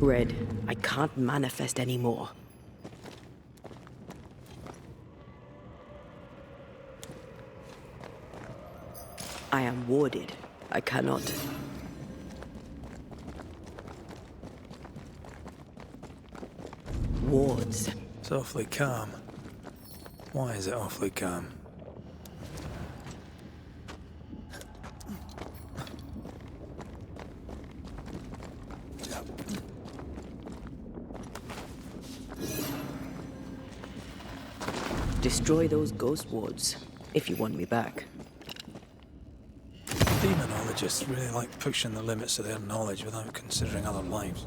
Red, I can't manifest anymore. I am warded. I cannot. Wards. It's awfully calm. Why is it awfully calm? Destroy those ghost wards, if you want me back. Demonologists really like pushing the limits of their knowledge without considering other lives.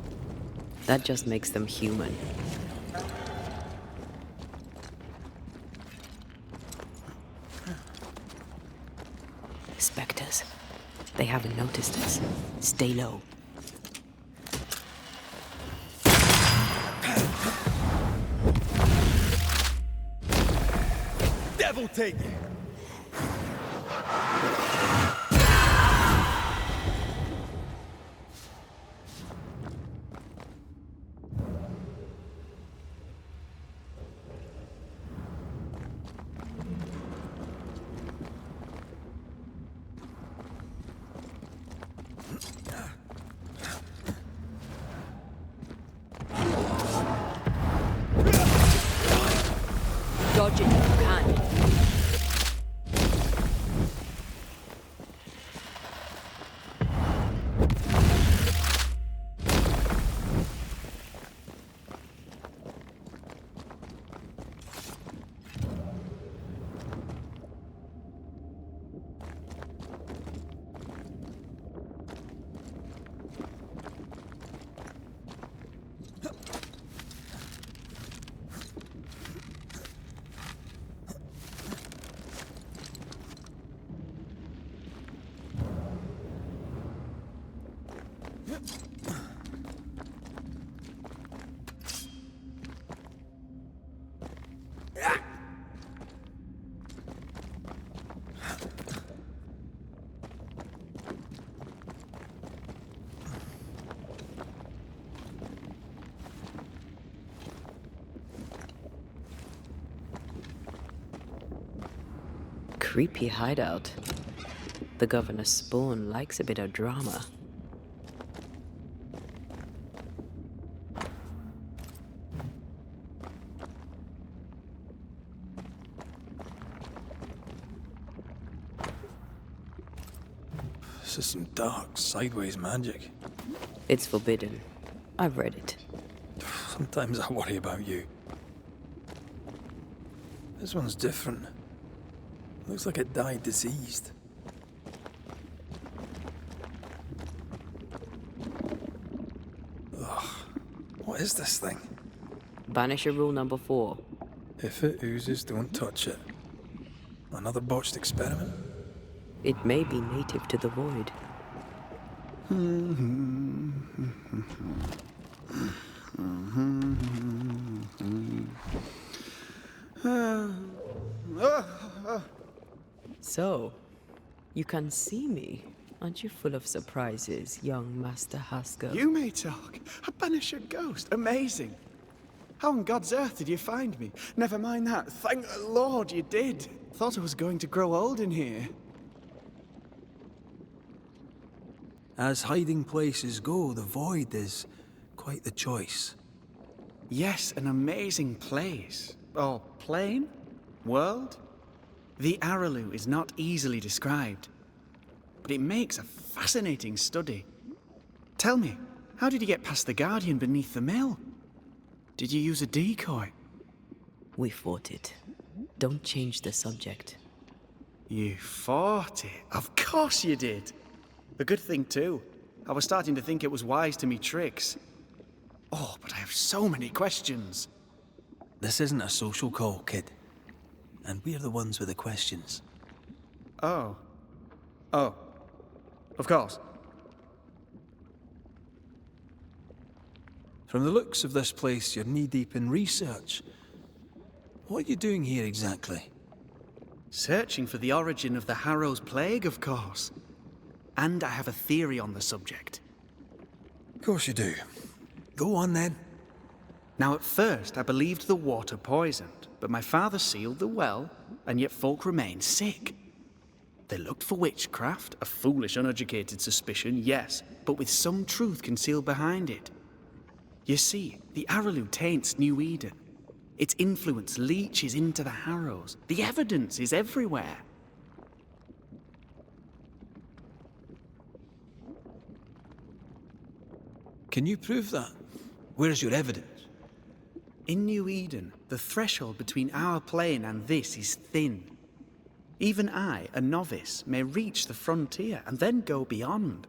That just makes them human. Spectres. They haven't noticed us. Stay low. Devil take it! Dodge it if you can. Creepy hideout. The governor's spawn likes a bit of drama. This is some dark, sideways magic. It's forbidden. I've read it. Sometimes I worry about you. This one's different. Looks like it died diseased. Ugh. What is this thing? Banisher rule number 4. If it oozes, don't touch it. Another botched experiment? It may be native to the void. So, you can see me. Aren't you full of surprises, young Master Haskell? You may talk. A Banisher ghost. Amazing. How on God's earth did you find me? Never mind that. Thank the Lord you did. Thought I was going to grow old in here. As hiding places go, the void is quite the choice. Yes, an amazing place. Or plane? World? The Araloo is not easily described, but it makes a fascinating study. Tell me, how did you get past the Guardian beneath the mill? Did you use a decoy? We fought it. Don't change the subject. You fought it? Of course you did. A good thing too. I was starting to think it was wise to me tricks. Oh, but I have so many questions. This isn't a social call, kid. And we're the ones with the questions. Oh. Oh. Of course. From the looks of this place, you're knee-deep in research. What are you doing here exactly? Searching for the origin of the Harrow's Plague, of course. And I have a theory on the subject. Of course you do. Go on then. Now, at first, I believed the water poisoned, but my father sealed the well, and yet folk remained sick. They looked for witchcraft, a foolish, uneducated suspicion, yes, but with some truth concealed behind it. You see, the Araloo taints New Eden. Its influence leaches into the Harrows. The evidence is everywhere. Can you prove that? Where's your evidence? In New Eden, the threshold between our plane and this is thin. Even I, a novice, may reach the frontier and then go beyond.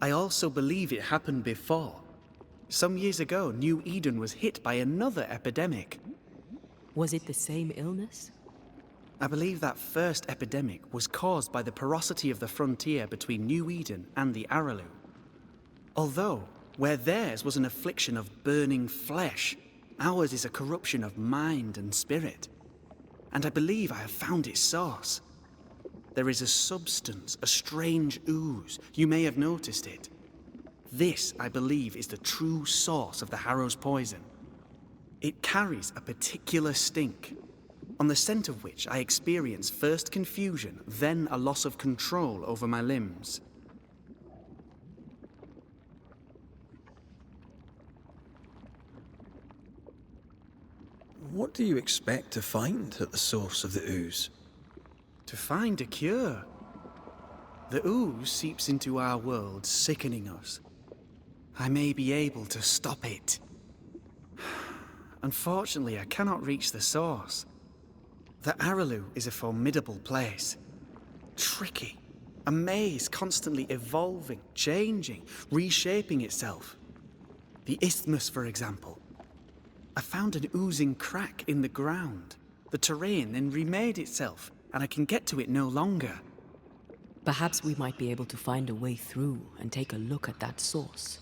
I also believe it happened before. Some years ago, New Eden was hit by another epidemic. Was it the same illness? I believe that first epidemic was caused by the porosity of the frontier between New Eden and the Araloo. Although, where theirs was an affliction of burning flesh, ours is a corruption of mind and spirit. And I believe I have found its source. There is a substance, a strange ooze. You may have noticed it. This, I believe, is the true source of the Harrow's poison. It carries a particular stink, on the scent of which I experience first confusion, then a loss of control over my limbs. What do you expect to find at the source of the ooze? To find a cure. The ooze seeps into our world, sickening us. I may be able to stop it. Unfortunately, I cannot reach the source. The Araloo is a formidable place. Tricky. A maze constantly evolving, changing, reshaping itself. The isthmus, for example. I found an oozing crack in the ground. The terrain then remade itself, and I can get to it no longer. Perhaps we might be able to find a way through and take a look at that source.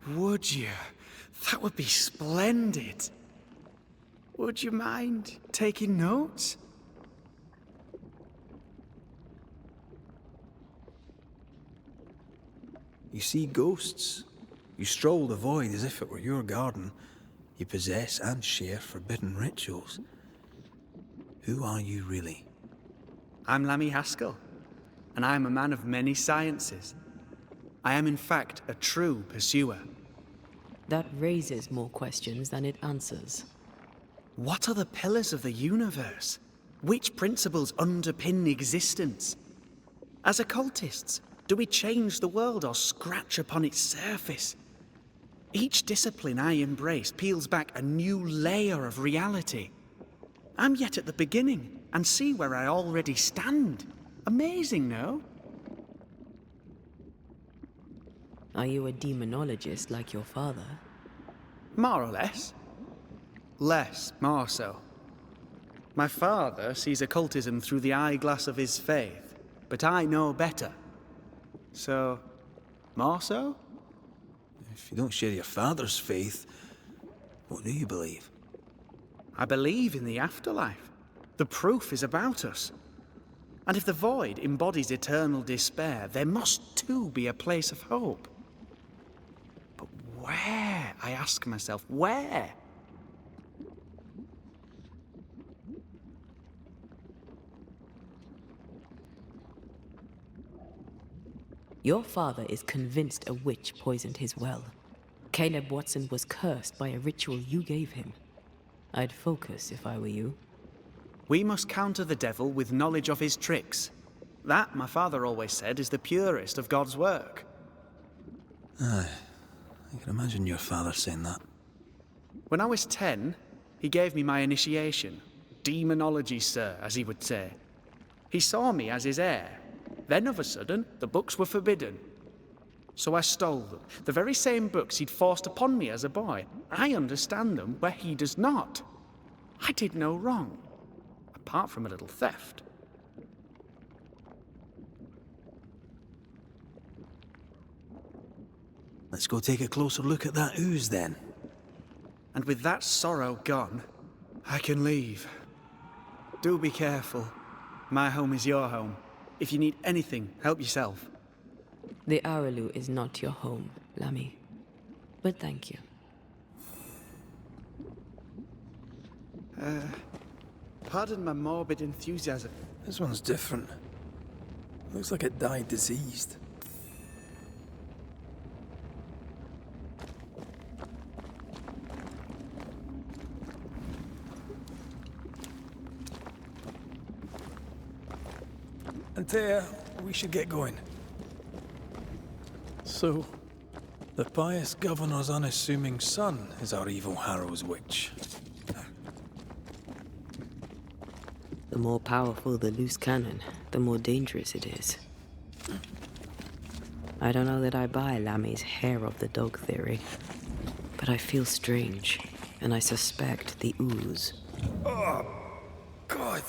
Would you? That would be splendid. Would you mind taking notes? You see ghosts. You stroll the void as if it were your garden. You possess and share forbidden rituals. Who are you really? I'm Lammy Haskell, and I am a man of many sciences. I am in fact a true pursuer. That raises more questions than it answers. What are the pillars of the universe? Which principles underpin existence? As occultists, do we change the world or scratch upon its surface? Each discipline I embrace peels back a new layer of reality. I'm yet at the beginning, and see where I already stand. Amazing, no? Are you a demonologist like your father? More or less. Less, more so. My father sees occultism through the eyeglass of his faith, but I know better. So, more so? If you don't share your father's faith, what do you believe? I believe in the afterlife. The proof is about us. And if the void embodies eternal despair, there must too be a place of hope. But where, I ask myself, where? Your father is convinced a witch poisoned his well. Caleb Watson was cursed by a ritual you gave him. I'd focus if I were you. We must counter the devil with knowledge of his tricks. That, my father always said, is the purest of God's work. Aye, I can imagine your father saying that. When I was 10, he gave me my initiation. Demonology, sir, as he would say. He saw me as his heir. Then, of a sudden, the books were forbidden. So I stole them. The very same books he'd forced upon me as a boy. I understand them where he does not. I did no wrong, apart from a little theft. Let's go take a closer look at that ooze then. And with that sorrow gone, I can leave. Do be careful. My home is your home. If you need anything, help yourself. The Araloo is not your home, Lammy. but thank you. Pardon my morbid enthusiasm. This one's different. Looks like it died diseased. Antea, we should get going. So, the pious governor's unassuming son is our evil Harrow's witch. The more powerful the loose cannon, the more dangerous it is. I don't know that I buy Lammy's hair of the dog theory, but I feel strange, and I suspect the ooze. Oh, God.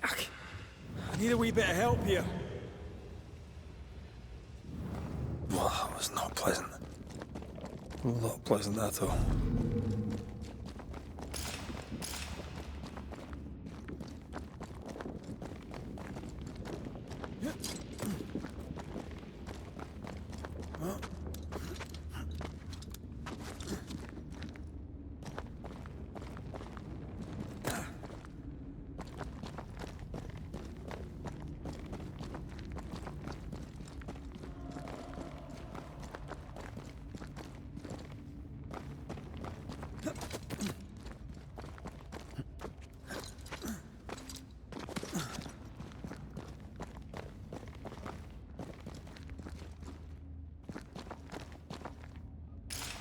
I need a wee bit of help here. Well, that was not pleasant. Not pleasant at all.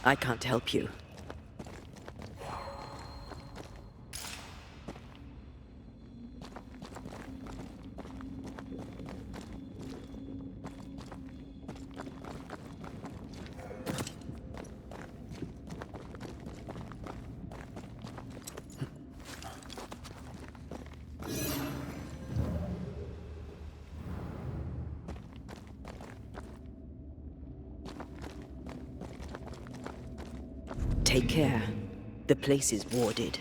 I can't help you. Take care. The place is warded.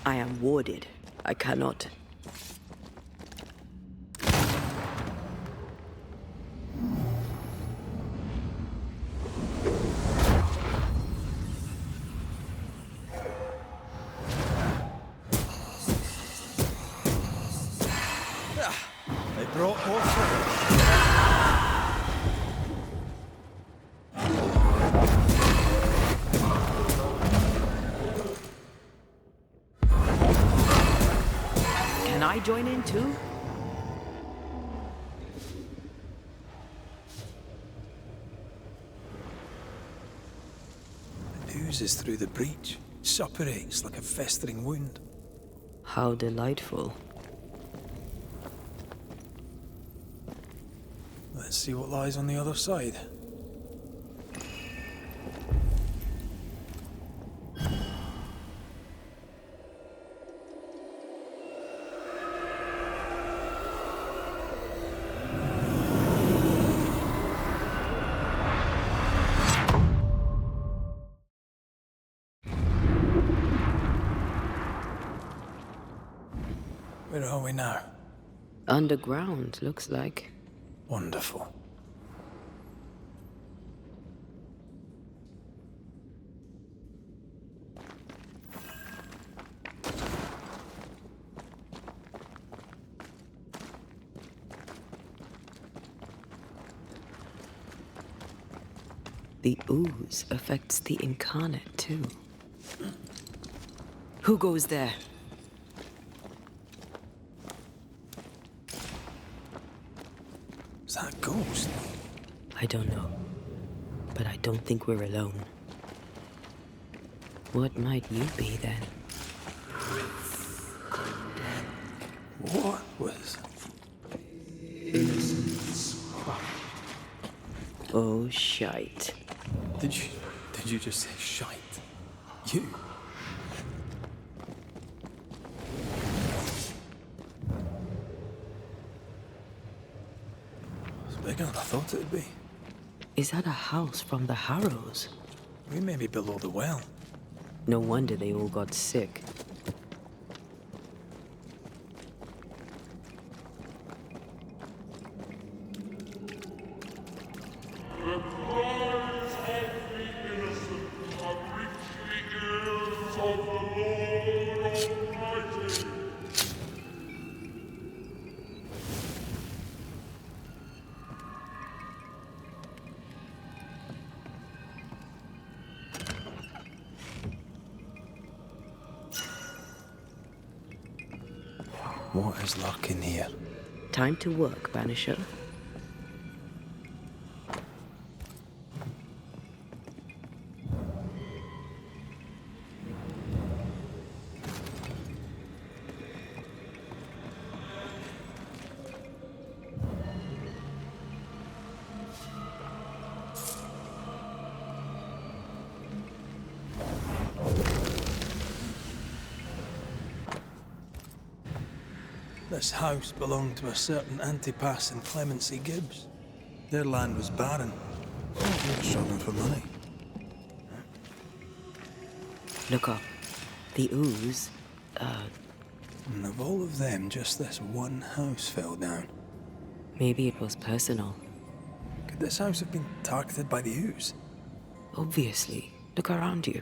I am warded. I cannot. They brought more trouble. Can I join in too? It oozes through the breach, suppurates like a festering wound. How delightful. Let's see what lies on the other side. Where are we now? Underground, looks like. Wonderful. The ooze affects the incarnate too. Who goes there? Is that a ghost? I don't know. But I don't think we're alone. What might you be then? What was... Oh, shite. Did you just say shite? You? It's bigger than I thought it'd be. Is that a house from the Harrows? We may be below the well. No wonder they all got sick. What is lurking here? Time to work, Banisher. This house belonged to a certain Antipas and Clemency Gibbs. Their land was barren. They were struggling for money. Look up. The ooze, And of all of them, just this one house fell down. maybe it was personal. Could this house have been targeted by the ooze? Obviously. Look around you.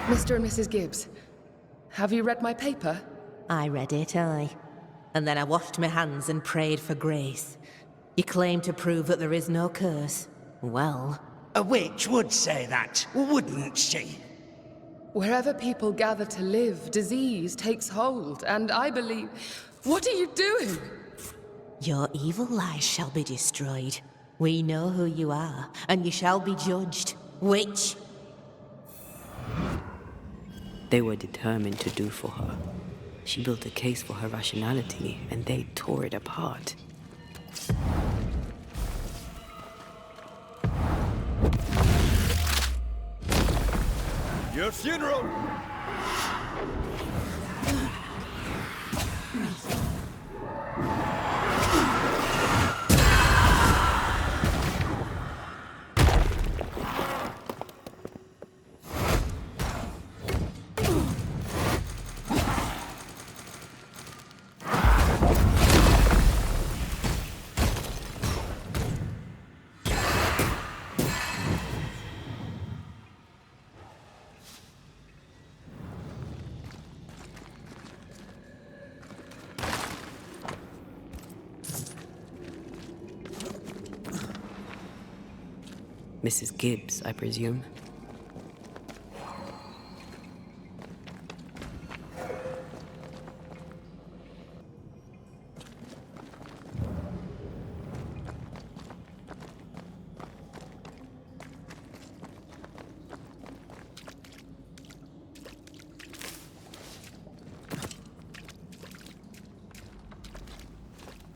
Mr. and Mrs. Gibbs, have you read my paper? I read it, aye. And then I washed my hands and prayed for grace. You claim to prove that there is no curse. Well, A witch would say that, wouldn't she? Wherever people gather to live, disease takes hold, and I believe... What are you doing? your evil lies shall be destroyed. We know who you are, and you shall be judged. Witch! They were determined to do for her. She built a case for her rationality, and they tore it apart. Your funeral! Mrs. Gibbs, I presume.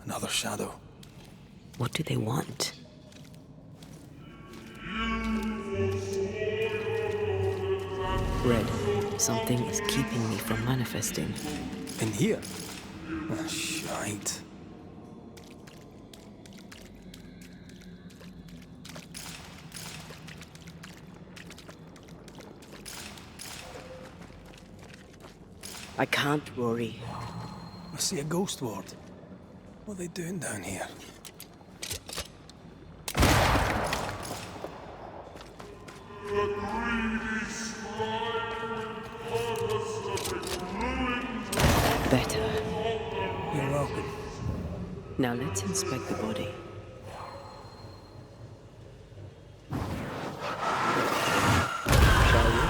Another shadow. What do they want? Red, something is keeping me from manifesting. In here? Ah, shite. I can't, Rory. I see a ghost ward. What are they doing down here? Better. You're welcome. Now let's inspect the body. Shall we?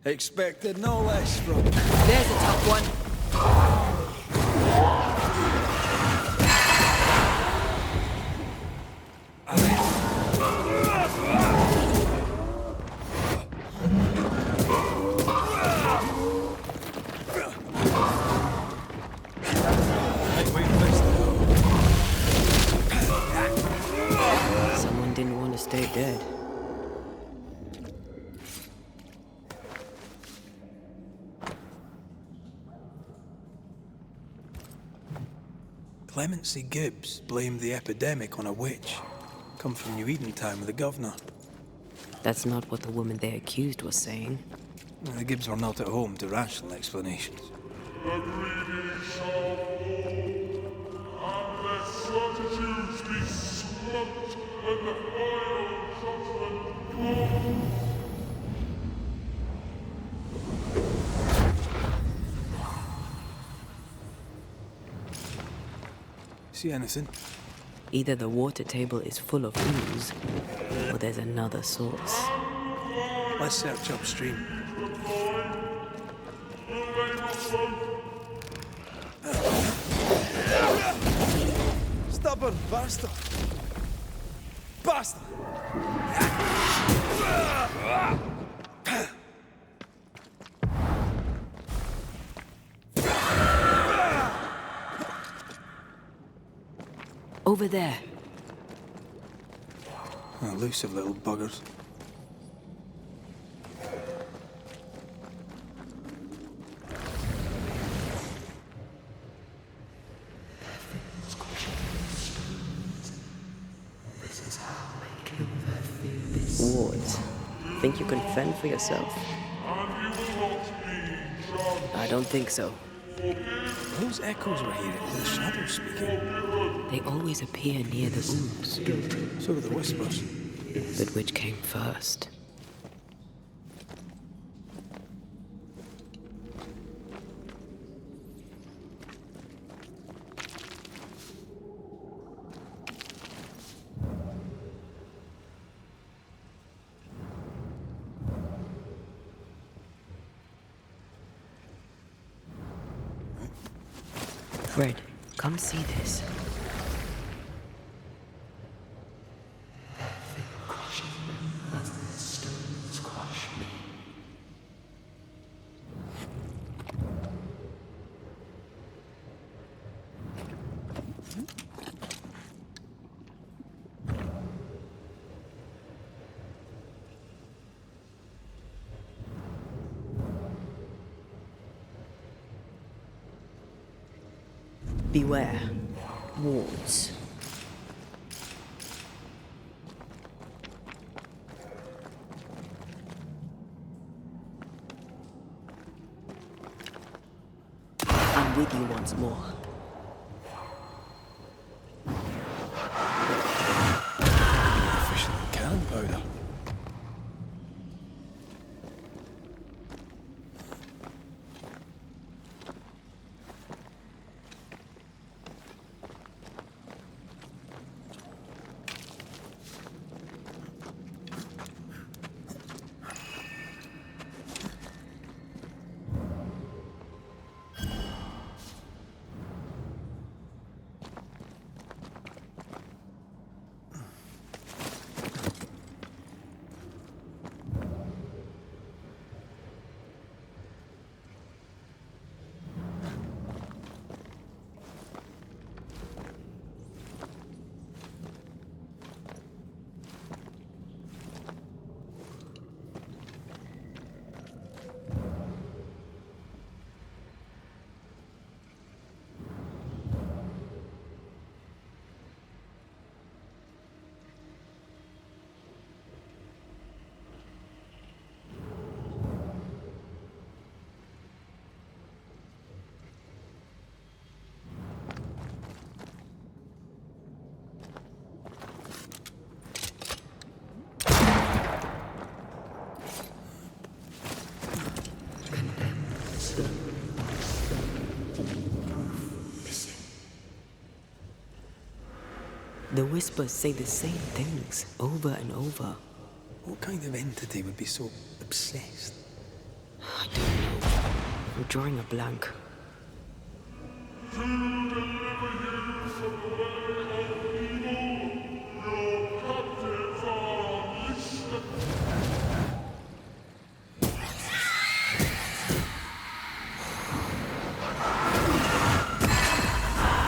Expected no less from... There's a tough one. Clemency Gibbs blamed the epidemic on a witch. Come from New Eden Town with the governor. That's not what the woman they accused was saying. The Gibbs were not at home to rational explanations. The greedy shall fall, unless certitudes be swamped and the final judgment come. See anything? Either the water table is full of ooze, or there's another source. Let's search upstream. Stubborn bastard! Bastard! Over there. Elusive little buggers. Wards, think you can fend for yourself? I don't think so. Those echoes we're hearing were the shadows speaking. They always appear near the ooze. So do the whispers. But which came first? Fred, come see this. Beware. Wards. I'm with you once more. Officially cannon powder. The whispers say the same things over and over. What kind of entity would be so obsessed? I don't know. I'm drawing a blank.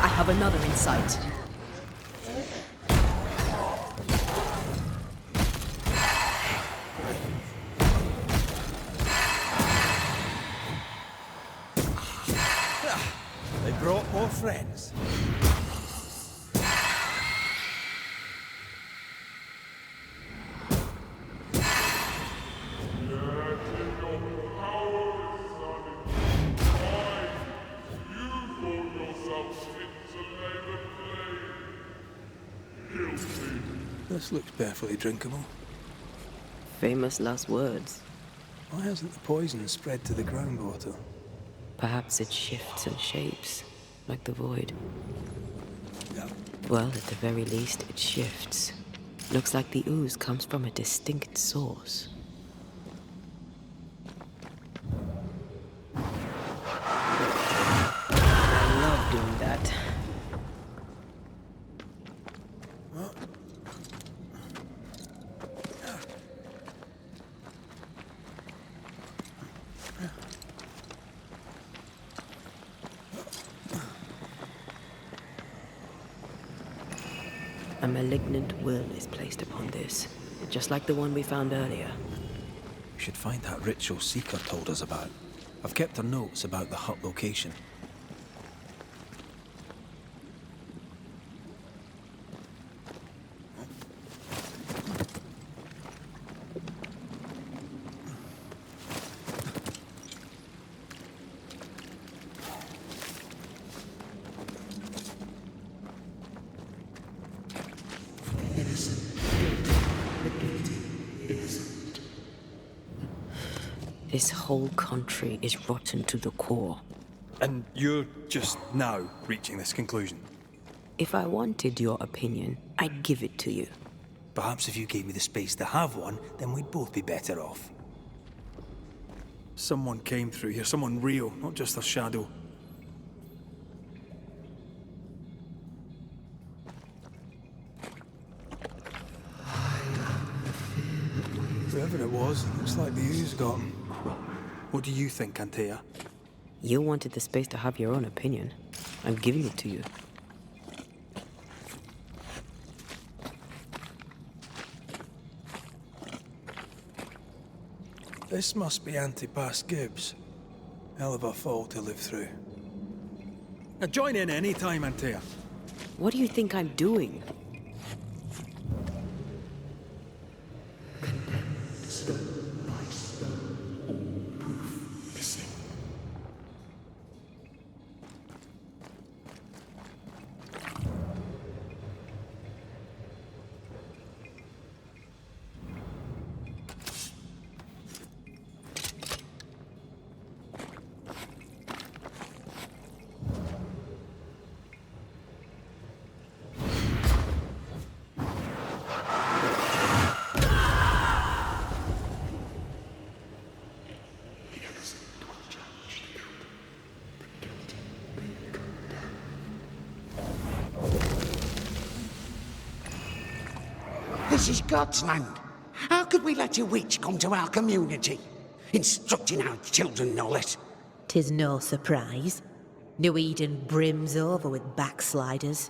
I have another in sight. They brought more friends. This looks perfectly drinkable. Famous last words. Why hasn't the poison spread to the groundwater? Perhaps it shifts and shapes, like the void. Yeah. Well, at the very least, it shifts. Looks like the ooze comes from a distinct source. I love doing that. A malignant will is placed upon this, just like the one we found earlier. We should find that ritual Seeker told us about. I've kept her notes about the hut location. This whole country is rotten to the core. And you're just now reaching this conclusion? If I wanted your opinion, I'd give it to you. Perhaps if you gave me the space to have one, then we'd both be better off. Someone came through here, someone real, not just a shadow. Whoever it was, looks like the ooze got him. What do you think, Antea? You wanted the space to have your own opinion. I'm giving it to you. This must be Antipas Gibbs. Hell of a fall to live through. Now join in any time, Antea. What do you think I'm doing? This is God's land. How could we let a witch come to our community? Instructing our children, no less. 'Tis no surprise. New Eden brims over with backsliders.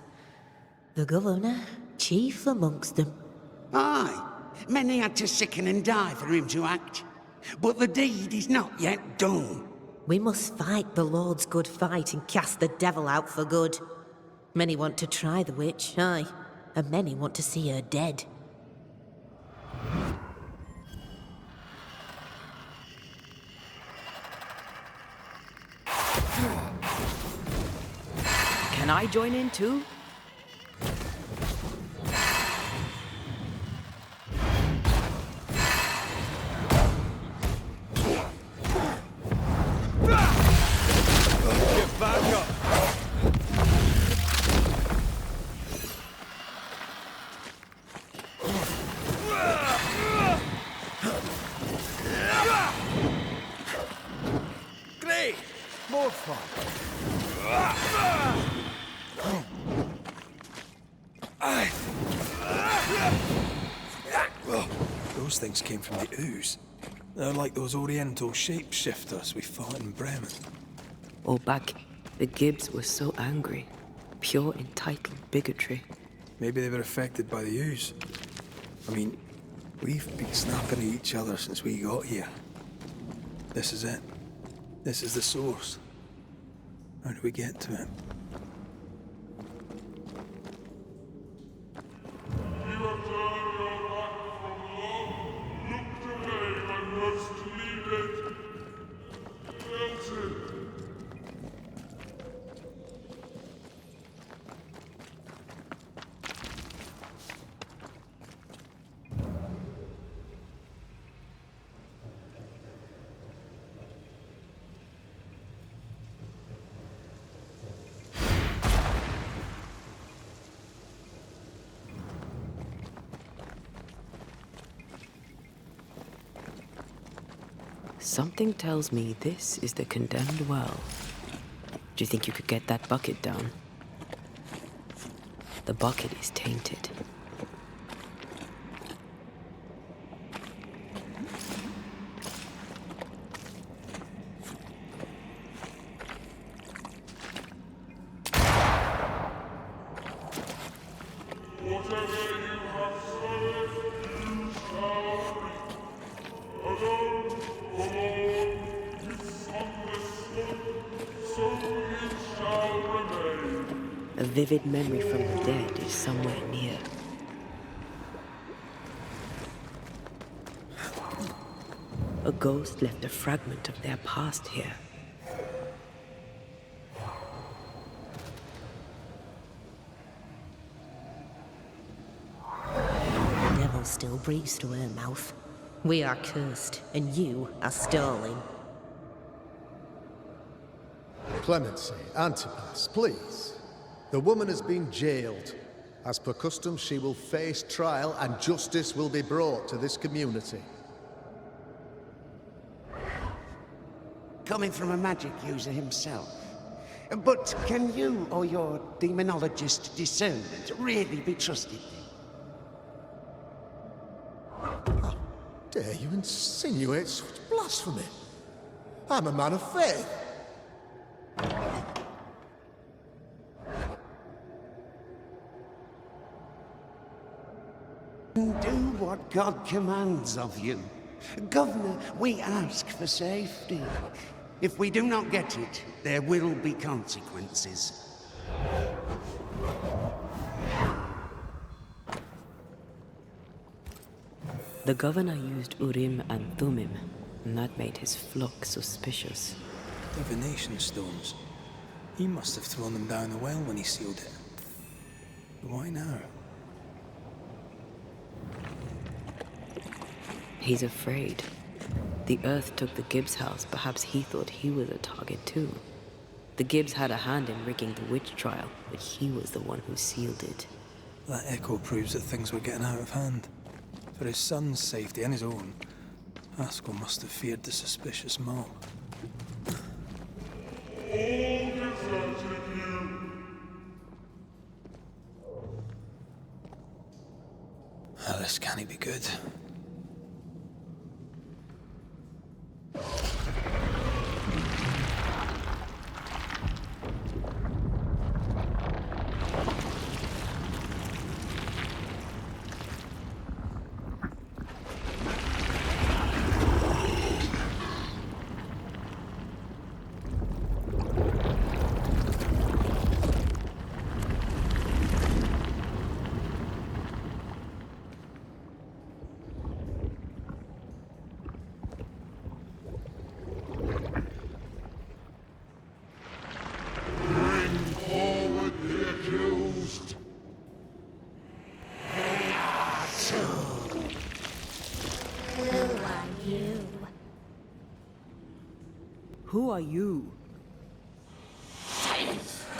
The governor, chief amongst them. Aye, many had to sicken and die for him to act. But the deed is not yet done. We must fight the Lord's good fight and cast the devil out for good. Many want to try the witch, aye, and many want to see her dead. Can I join in too? Get back up! Great! More fun! Those things came from the ooze. They're like those oriental shapeshifters we fought in Bremen. Or back, the Gibbs were so angry. Pure entitled bigotry. Maybe they were affected by the ooze. I mean, we've been snapping at each other since we got here. This is it. This is the source. How do we get to it? You have turned your back from love, looked away when most needed. Elton. Something tells me this is the condemned well. Do you think you could get that bucket down? The bucket is tainted. A vivid memory from the dead is somewhere near. A ghost left a fragment of their past here. The devil still breathes through her mouth. We are cursed, and you are stolen. Clemency, Antipas, please. The woman has been jailed. As per custom, she will face trial and justice will be brought to this community. Coming from a magic user himself. But can you or your demonologist discernment really be trusted? How dare you insinuate such blasphemy? I'm a man of faith. Do what God commands of you. Governor, we ask for safety. If we do not get it, there will be consequences. The governor used Urim and Thummim, and that made his flock suspicious. Divination stones. He must have thrown them down the well when he sealed it. Why now? He's afraid. The Earth took the Gibbs house. Perhaps he thought he was a target too. The Gibbs had a hand in rigging the witch trial, but he was the one who sealed it. That echo proves that things were getting out of hand. For his son's safety and his own, Haskell must have feared the suspicious mob. This can't be good. Who are you?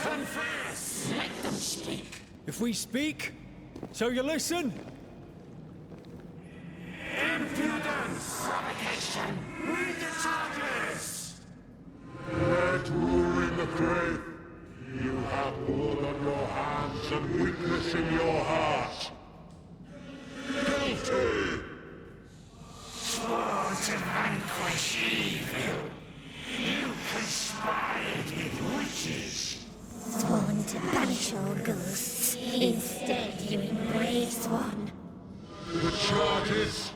Confess! Let them speak! If we speak, so you listen? Impudence! Provocation! Read the charges! Let rule in the grave. You have blood on your hands and weakness in your heart. Guilty! Sworn to vanquish evil. You conspired with witches. Sworn to banish all ghosts. Instead, you embrace one. The charges: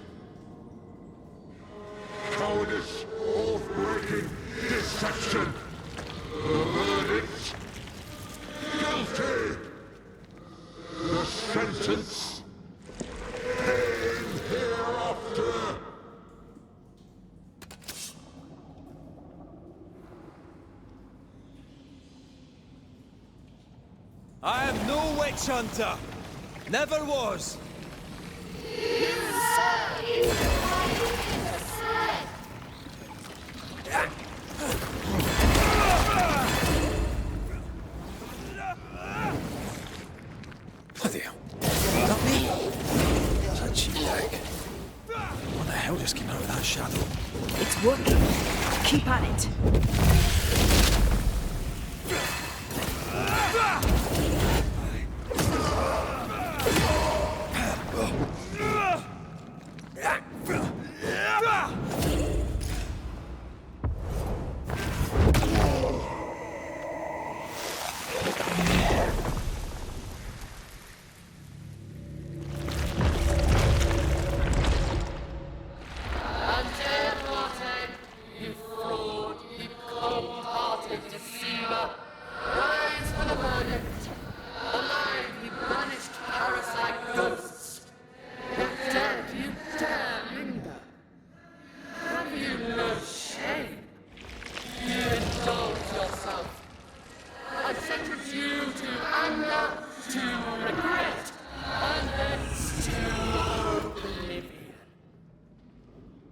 cowardice, oath-breaking, deception. The verdict: guilty. The sentence: pain hereafter. I am no witch hunter. Never was. Bloody hell. Not me. That's a cheap leg. What the hell just just came out of that shadow. It's working. Keep at it.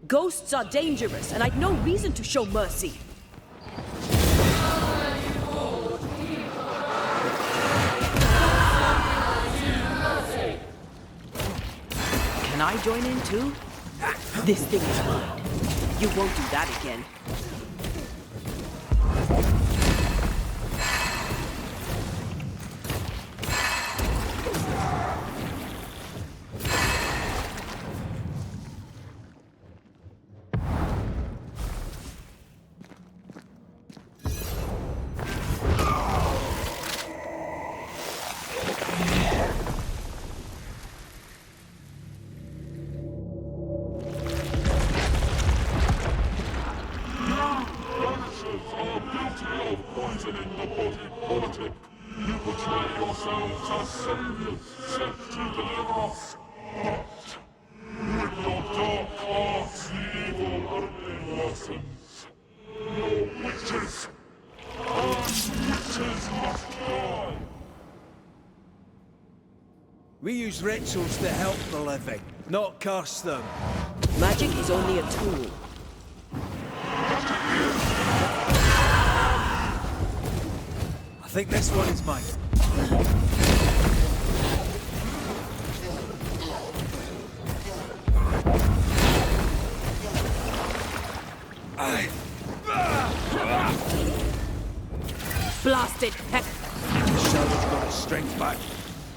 Ghosts are dangerous, and I'd no reason to show mercy. Can I join in too? This thing is mine. You won't do that again. We use rituals to help the living, not curse them. Magic is only a tool. I think this one is mine. Blast it, heck! The shadow's got its strength back.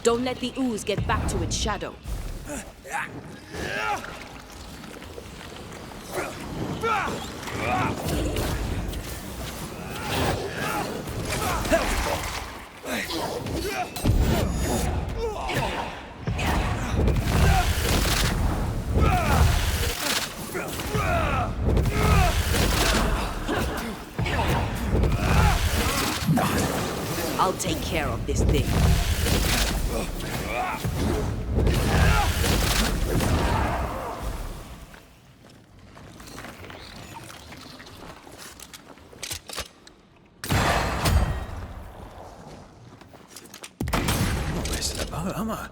Don't let the ooze get back to its shadow. I'll take care of this thing. I'm not messing about, am I?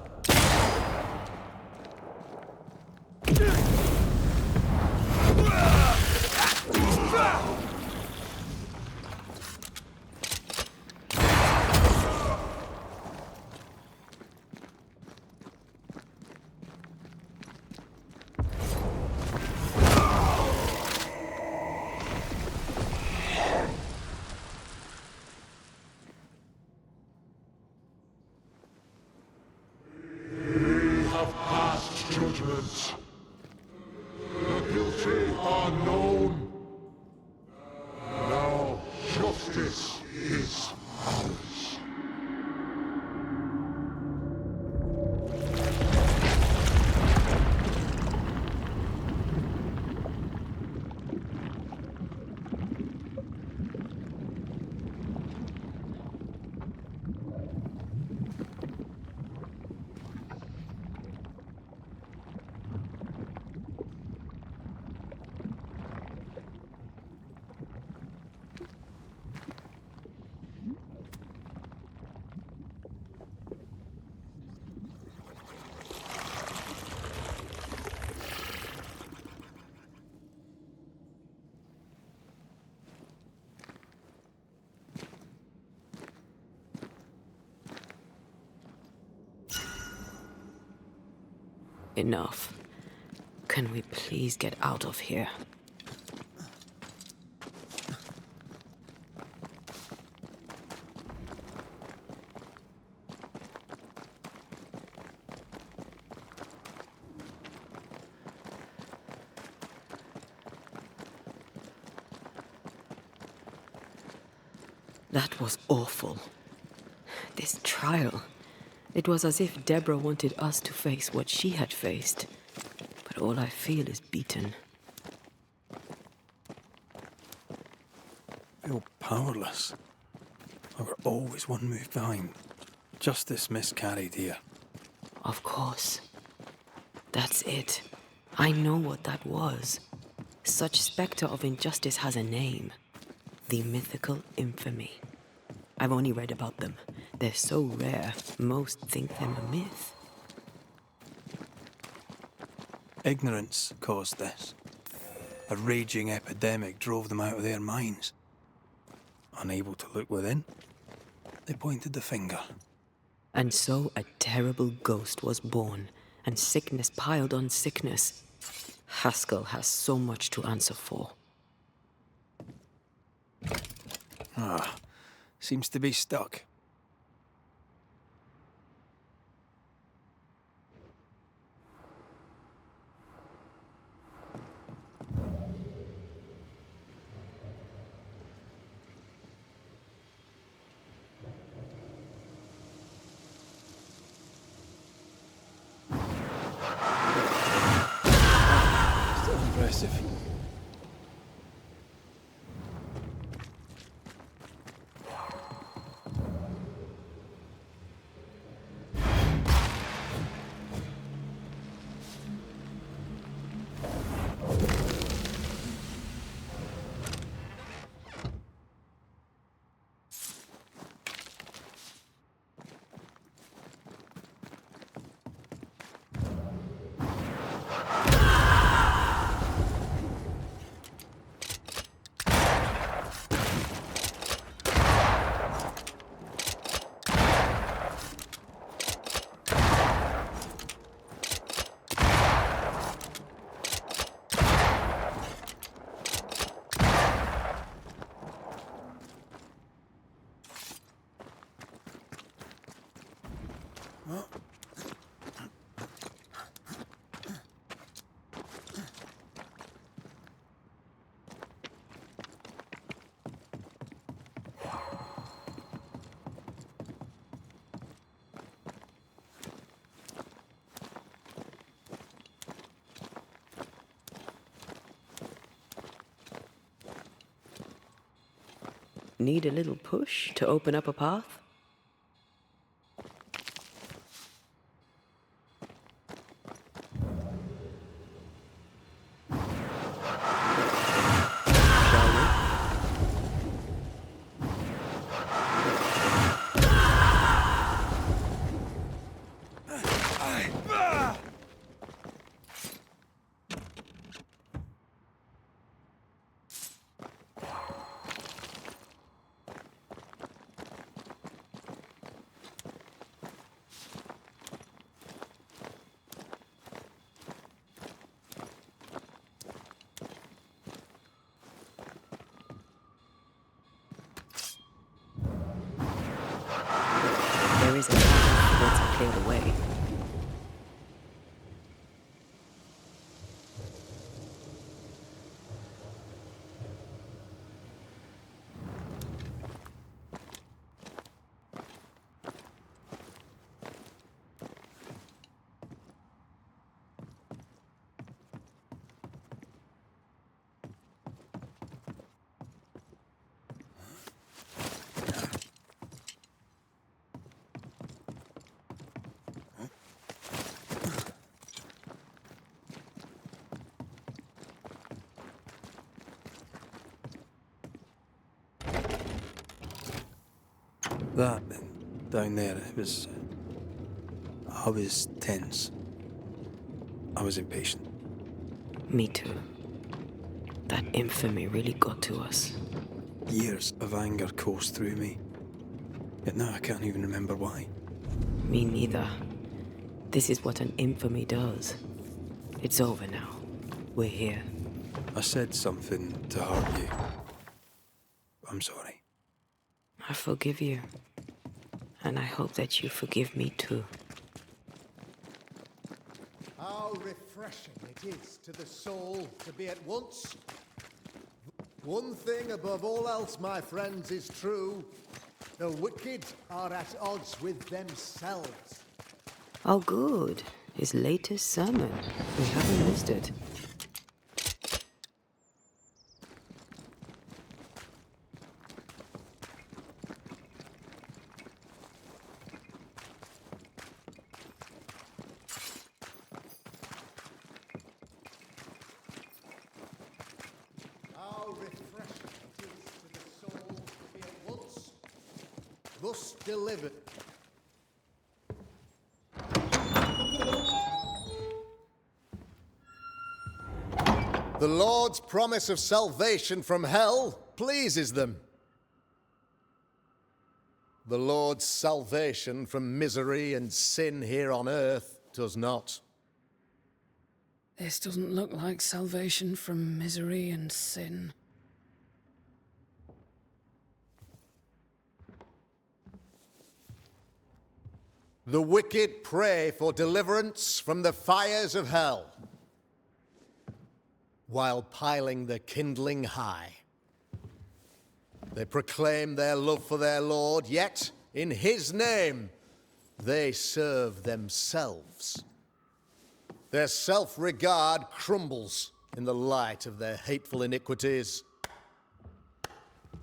Enough. Can we please get out of here? That was awful. This trial. It was as if Deborah wanted us to face what she had faced. But all I feel is beaten. I feel powerless. I were always one move behind. Justice miscarried here. Of course. That's it. I know what that was. Such spectre of injustice has a name. The mythical infamy. I've only read about them. They're so rare, most think them a myth. Ignorance caused this. A raging epidemic drove them out of their minds. Unable to look within, they pointed the finger. And so a terrible ghost was born, and sickness piled on sickness. Haskell has so much to answer for. Seems to be stuck. Still impressive. Need a little push to open up a path? There is a path once I cleared away. That, down there, it was... I was tense. I was impatient. Me too. That infamy really got to us. Years of anger coursed through me. Yet now I can't even remember why. Me neither. This is what an infamy does. It's over now. we're here. I said something to hurt you. I'm sorry. I forgive you. And I hope that you forgive me too. How refreshing it is to the soul to be at once. One thing above all else, my friends, is true. The wicked are at odds with themselves. Oh, good. His latest sermon. We haven't missed it. How refreshing it is to the soul to be at once thus delivered. The Lord's promise of salvation from hell pleases them. The Lord's salvation from misery and sin here on earth does not. This doesn't look like salvation from misery and sin. The wicked pray for deliverance from the fires of hell, while piling the kindling high. They proclaim their love for their Lord, yet in his name they serve themselves. Their self-regard crumbles in the light of their hateful iniquities.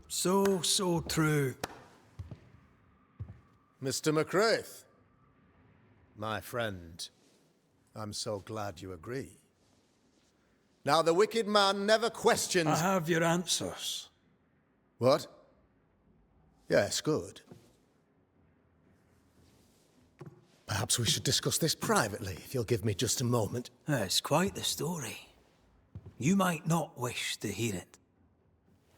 So true. Mr. McCraith, my friend, I'm so glad you agree. Now, the wicked man never questions... I have your answers. What? Yes, good. Perhaps we should discuss this privately, if you'll give me just a moment. It's quite the story. You might not wish to hear it.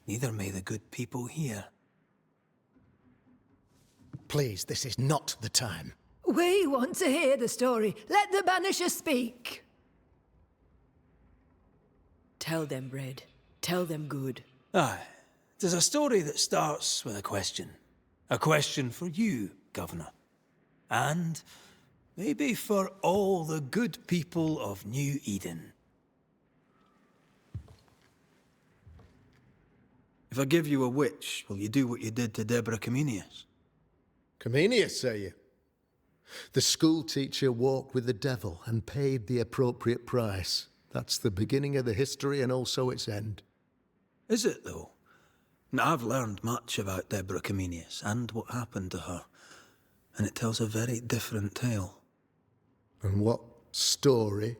Neither may the good people here. Please, this is not the time. We want to hear the story. Let the Banisher speak. Tell them, Red. Tell them good. Aye. There's a story that starts with a question. A question for you, Governor. And maybe for all the good people of New Eden. If I give you a witch, will you do what you did to Deborah Comenius? Comenius, say you? The school teacher walked with the devil and paid the appropriate price. That's the beginning of the history and also its end. Is it, though? Now, I've learned much about Deborah Comenius and what happened to her, and it tells a very different tale. And what story,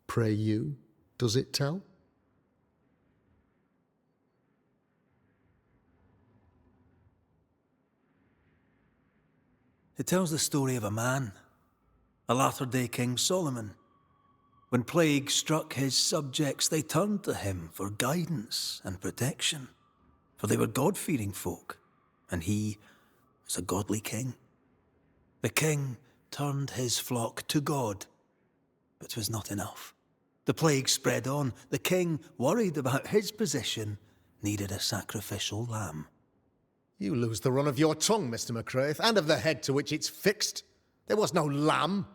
pray you, does it tell? It tells the story of a man, a latter-day King Solomon. When plague struck his subjects, they turned to him for guidance and protection, for they were God-fearing folk, and he was a godly king. The king turned his flock to God, but it was not enough. The plague spread on. The king, worried about his position, needed a sacrificial lamb. You lose the run of your tongue, Mr. McCraith, and of the head to which it's fixed. There was no lamb.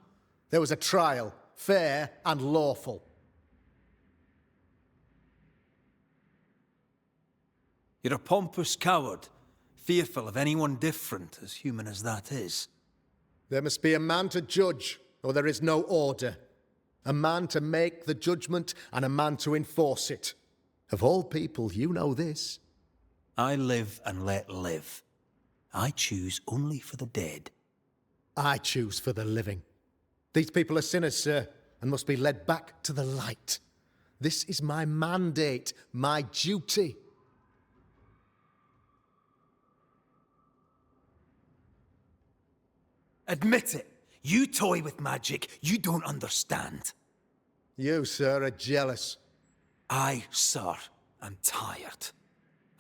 There was a trial, fair and lawful. You're a pompous coward, fearful of anyone different, as human as that is. There must be a man to judge, or there is no order. A man to make the judgment, and a man to enforce it. Of all people, you know this. I live and let live. I choose only for the dead. I choose for the living. These people are sinners, sir, and must be led back to the light. This is my mandate, my duty. Admit it. You toy with magic you don't understand. You, sir, are jealous. I, sir, am tired.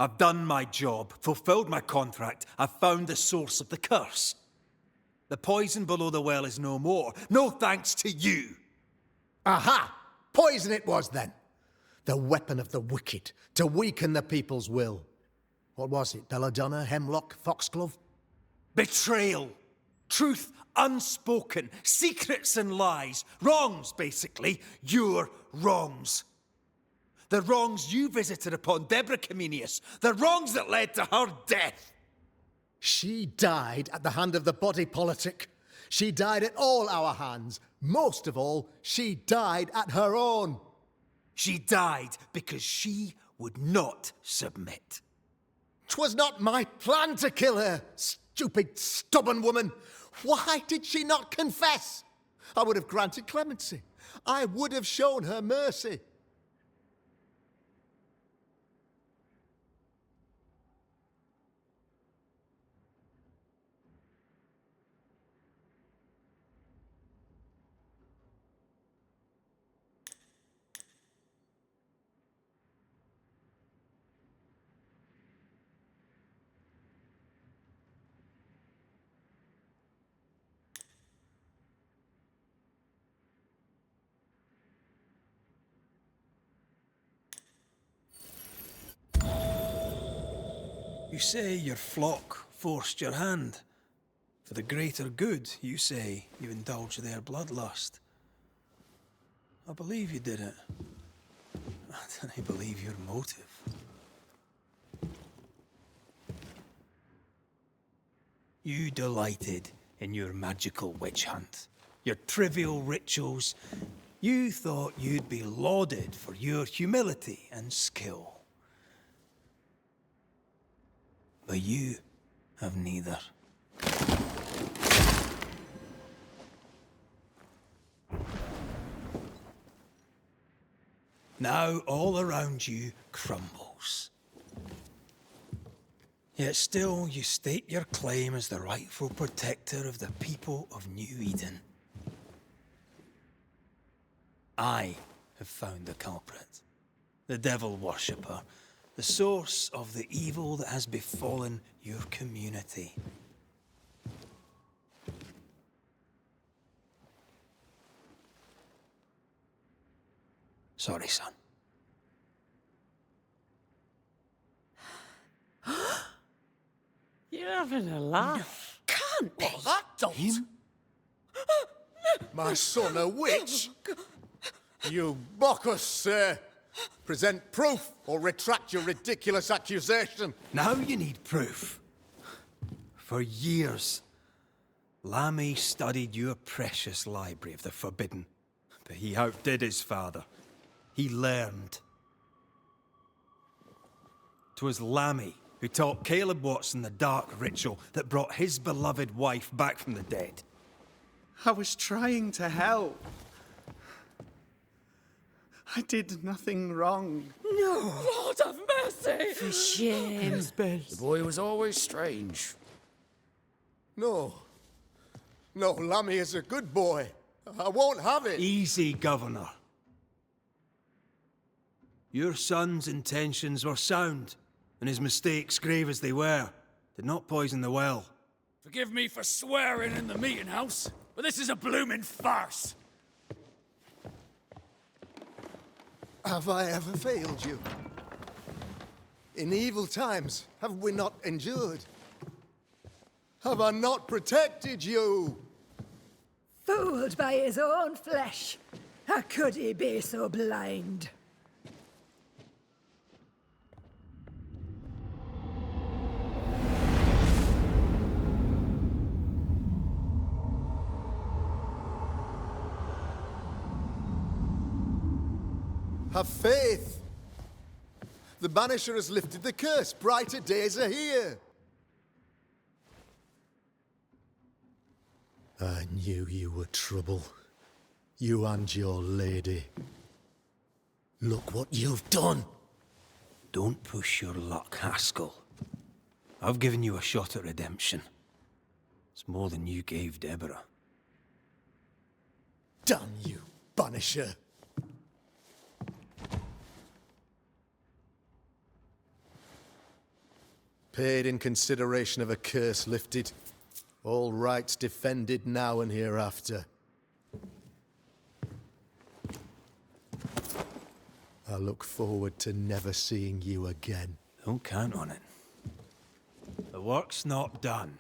I've done my job, fulfilled my contract. I've found the source of the curse. The poison below the well is no more. No thanks to you. Aha! Poison it was, then. the weapon of the wicked, to weaken the people's will. What was it, belladonna, hemlock, foxglove? Betrayal. Truth unspoken. Secrets and lies. Wrongs, basically. Your wrongs. The wrongs you visited upon Deborah Comenius. The wrongs that led to her death. She died at the hand of the body politic. She died at all our hands. Most of all, she died at her own. She died because she would not submit. 'Twas not my plan to kill her, stupid, stubborn woman. Why did she not confess? I would have granted clemency. I would have shown her mercy. You say your flock forced your hand. For the greater good, you say you indulged their bloodlust. I believe you did it. I don't believe your motive. You delighted in your magical witch hunt, your trivial rituals. You thought you'd be lauded for your humility and skill. But you have neither. Now all around you crumbles. Yet still you state your claim as the rightful protector of the people of New Eden. I have found the culprit, the devil worshipper, the source of the evil that has befallen your community. Sorry, son. You're having a laugh. Can't be. Oh, that don't. My son, a witch? You mock us, sir. Present proof or retract your ridiculous accusation. Now you need proof. For years, Lammy studied your precious library of the forbidden, but he outdid his father. He learned. 'Twas Lammy who taught Caleb Watson the dark ritual that brought his beloved wife back from the dead. I was trying to help. I did nothing wrong. No. Lord have mercy. For shame. The boy was always strange. No. No, Lammy is a good boy. I won't have it. Easy, Governor. Your son's intentions were sound, and his mistakes, grave as they were, did not poison the well. Forgive me for swearing in the meeting house, but this is a blooming farce. Have I ever failed you? In evil times, have we not endured? Have I not protected you? Fooled by his own flesh. How could he be so blind? Have faith. The Banisher has lifted the curse. Brighter days are here. I knew you were trouble. You and your lady. Look what you've done. Don't push your luck, Haskell. I've given you a shot at redemption. It's more than you gave Deborah. Damn you, Banisher. Paid in consideration of a curse lifted. All rights defended now and hereafter. I look forward to never seeing you again. Don't count on it. The work's not done.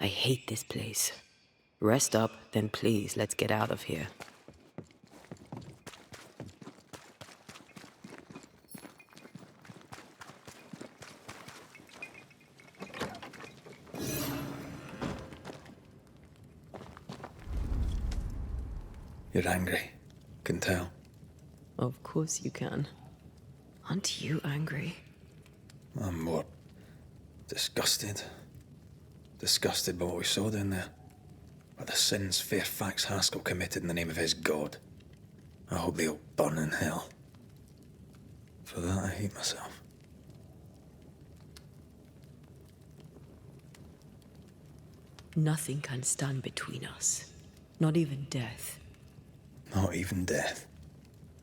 I hate this place. Rest up, then please, let's get out of here. You're angry. Can tell. Of course you can. Aren't you angry? I'm more disgusted. Disgusted by what we saw down there. By the sins Fairfax Haskell committed in the name of his god. I hope they all burn in hell. For that, I hate myself. Nothing can stand between us. Not even death. Not even death.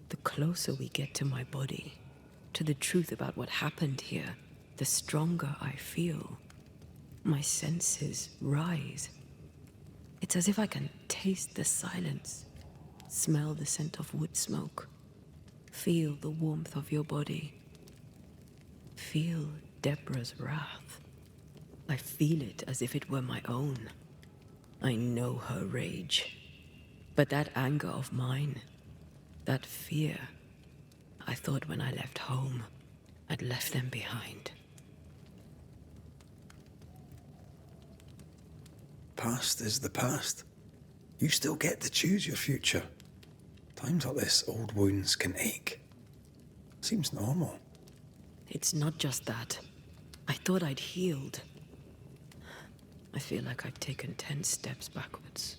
The closer we get to my body, to the truth about what happened here, the stronger I feel. My senses rise. It's as if I can taste the silence, smell the scent of wood smoke, feel the warmth of your body, feel Deborah's wrath. I feel it as if it were my own. I know her rage. But that anger of mine, that fear, I thought when I left home, I'd left them behind. Past is the past. You still get to choose your future. Times like this, old wounds can ache. Seems normal. It's not just that. I thought I'd healed. I feel like I've taken 10 steps backwards.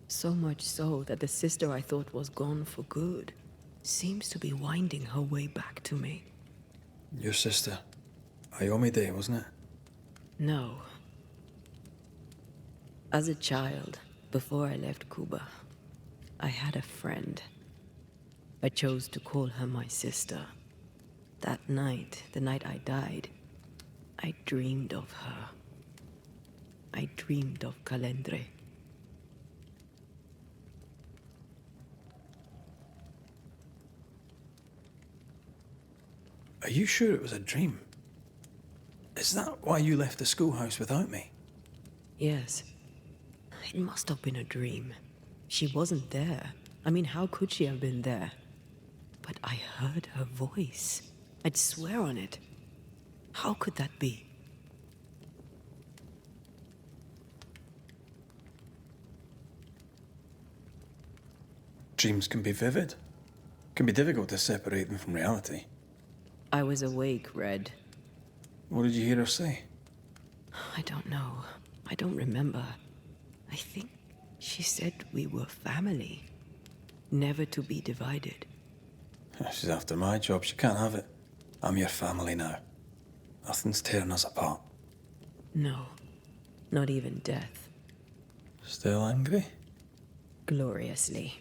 So much so that the sister I thought was gone for good seems to be winding her way back to me. Your sister. Ayomide, wasn't it? No. As a child, before I left Cuba, I had a friend. I chose to call her my sister. That night, the night I died, I dreamed of her. I dreamed of Calendre. Are you sure it was a dream? Is that why you left the schoolhouse without me? Yes. It must have been a dream. She wasn't there. I mean, how could she have been there? But I heard her voice. I'd swear on it. How could that be? Dreams can be vivid. Can be difficult to separate them from reality. I was awake, Red. What did you hear her say? I don't know. I don't remember. I think she said we were family. Never to be divided. She's after my job. She can't have it. I'm your family now. Nothing's tearing us apart. No. Not even death. Still angry? Gloriously.